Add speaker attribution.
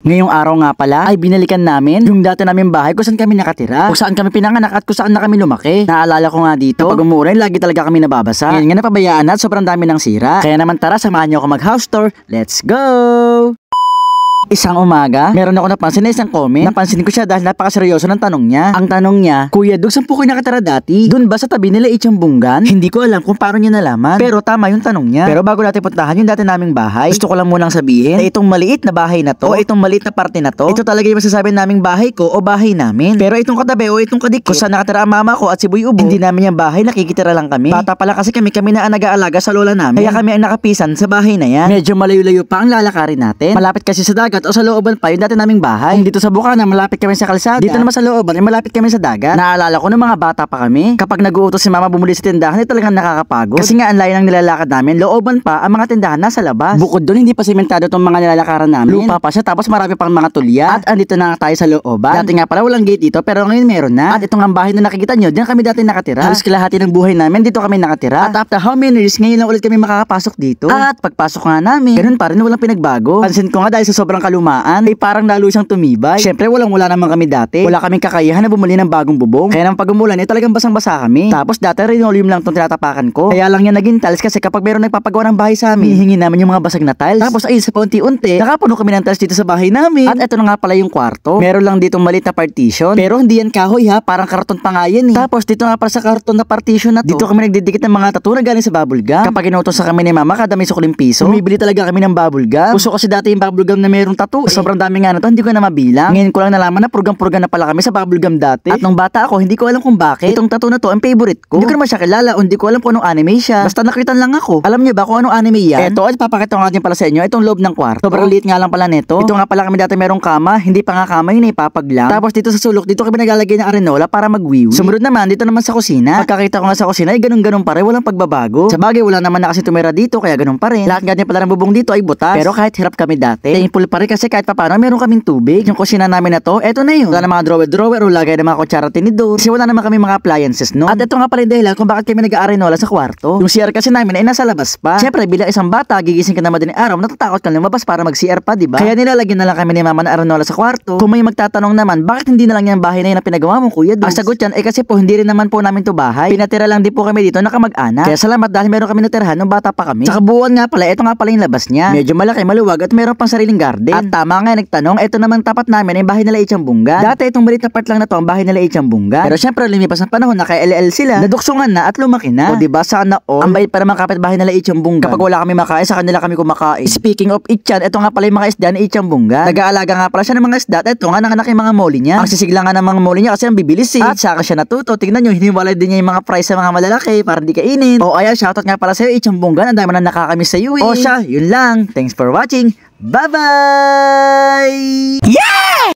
Speaker 1: Ngayong araw nga pala ay binalikan namin yung dati naming bahay kung saan kami nakatira, kung saan kami pinanganak at kung saan na kami lumaki. Naalala ko nga dito, kapag umuulan lagi talaga kami nababasa. Ngayon nga napabayaan na at sobrang dami ng sira. Kaya naman tara, samahan niyo ako mag house tour. Let's go! Isang umaga, meron ako napansin na isang comment. Napansin ko siya dahil napakaseryoso ng tanong niya. Ang tanong niya, Kuya Dug, saan po kayo nakatira dati? Doon ba sa tabi nila Itsambunggan? Hindi ko alam kung paano niya nalaman. Pero tama yung tanong niya. Pero bago natin puntahan yung dati naming bahay, gusto ko lang munang sabihin na itong maliit na bahay na to, o itong maliit na parte na to, ito talaga yung masasabi naming bahay ko o bahay namin. Pero itong katabi o itong kadikit, kung saan nakatira ang mama ko at si Boy Ubo, hindi namin yung bahay, nakikitira lang kami. Bata pala kasi kami na ang nag-aalaga sa lola namin. Kaya kami ang nakapisan sa bahay na yan. Medyo malayo-layo pa ang lalakarin natin. Malapit kasi sa dagat o sa looban pa yung dati naming bahay. Dito sa Bukana, malapit kami sa kalsada. Dito naman sa looban, malapit kami sa dagat. Naalala ko ng mga bata pa kami. Kapag nag-uutos si mama bumuli sa tindahan, ay talagang nakakapagod. Kasi nga ang layo ng nilalakad namin, looban pa ang mga tindahan nasa labas. Bukod doon, hindi pa sementado itong mga nilalakaran namin. Lupa pa siya, tapos marami pang mga tulya. At andito na nga tayo sa looban. Dati nga pala walang gate dito, pero ngayon meron na. At itong ang bahay na nakikita nyo, diyan kami dati nakatira. Halos kalahati ng buhay namin, dito kami nakatira. At after how many years, ngayon lang ulit kami makakapasok dito. At pagpasok nga namin, ganun pa rin, walang pinagbago. Pansin ko nga dahil sa sobrang kalumaan, ay parang lalo siyang tumibay. Syempre wala naman kami dati. Wala kaming kakayahan na bumili ng bagong bubong. Kaya naman pag umulan ay talagang basang-basa kami. Tapos dati linoleum lang itong tinatapakan ko. Kaya lang yan naging tiles kasi kapag meron nagpapagawa ng bahay sa amin, hihingi namin yung mga basag na tiles. Tapos ay sa paunti-unti, nakapuno kami ng tiles dito sa bahay namin. At eto na nga pala yung kwarto. Meron lang ditong maliit na partition. Pero hindi yan kahoy ha, parang karton pa nga yan eh. Tapos dito nga pala sa karton na partition na to, dito kami nagdidikit ng mga tattoo na galing sa bubble gum. Kapag inutos sa kami ni mama kada may sukuling piso, bumibili talaga kami ng bubble gum. Gusto kasi dati yung bubble gum na merong tattoo. Sobrang dami nga na to, hindi ko na mabilang. Ngayon ko lang nalaman na purgang-purga na pala kami sa bubblegum dati. At nung bata ako, hindi ko alam kung bakit itong tattoo na to ang favorite ko. Hindi ko naman siya kilala o hindi ko alam kung anong anime siya. Basta nakitan lang ako. Alam niyo ba kung anong anime yan? Eto, at papakita ko nga din pala sa inyo itong loob ng kwarto. Sobrang liit nga lang pala nito. Ito nga pala kami dati merong kama, hindi pa nga kama yun, ipapag lang. Tapos dito sa sulok, dito kami naglalagay ng arenola para magwiwi. Sumunod naman, dito naman sa kusina. Pagkakita ko nga sa kusina ay ganun-ganun pa rin, walang pagbabago. Sa bagay, wala naman na kasi tumira dito, kaya ganun pa rin. Lahat nga din pala ng bubong dito ay butas. Pero kahit hirap kami dati, thankful pa rin kasi kahit papaano meron kaming tubig. Yung kusina namin na to, eto na yun. Wala na mga drawer o lagay ng mga kutsara tinidor. Kasi wala naman kami mga appliances no. At ito nga pala yung dahilan kung bakit kami nag-aarenola sa kwarto. Yung CR kasi namin ay nasa labas pa. Siyempre bilang isang bata, gigising ka na madaling araw, natatakot ka lumabas para mag-CR pa, diba? Kaya nilalagyan na lang kami ni mama na arenola sa kwarto. Kung may magtatanong naman, bakit hindi na lang yung bahay na yun na pinagawa mo, Kuya Dug? Ang sagot yan, kasi po hindi rin naman po namin to bahay. Pinatira lang din po kami dito na kamag-anak. Kaya salamat dahil meron kami natirhan nung bata pa kami. Sa kabuuan nga pala, ito nga pala yung labas niya. Medyo malaki, maluwag at meron pang sariling garden. At tama nga nagtanong, ito naman tapat namin ay bahay nila Itsambunggan. Dati itong maliit na part lang na to ang bahay nila Itsambunggan. Pero syempre lumipas ang panahon na kay LL sila, naduksungan na at lumaki na. O diba sana all, ang bait para mga kapitbahay nila Itsambunggan. Kapag wala kami makain, sa kanila kami kumakain. Speaking of Itchan, ito nga pala yung mga isda ni Itsambunggan. Nag-aalaga nga pala siya ng mga isda at ito nga nanganak yung mga moli niya. Ang sisigla nga ng mga moli niya kasi ang bibilis eh. At saka siya natuto. Tingnan nyo, hiniwalay din niya yung mga price sa mga malalaki para hindi kainin. O ayan, shoutout nga pala sa'yo Itsambunggan. Ang dami na nakakamiss sa iyo eh. O siya, yun lang. Thanks for watching. Bye-bye! Yeah!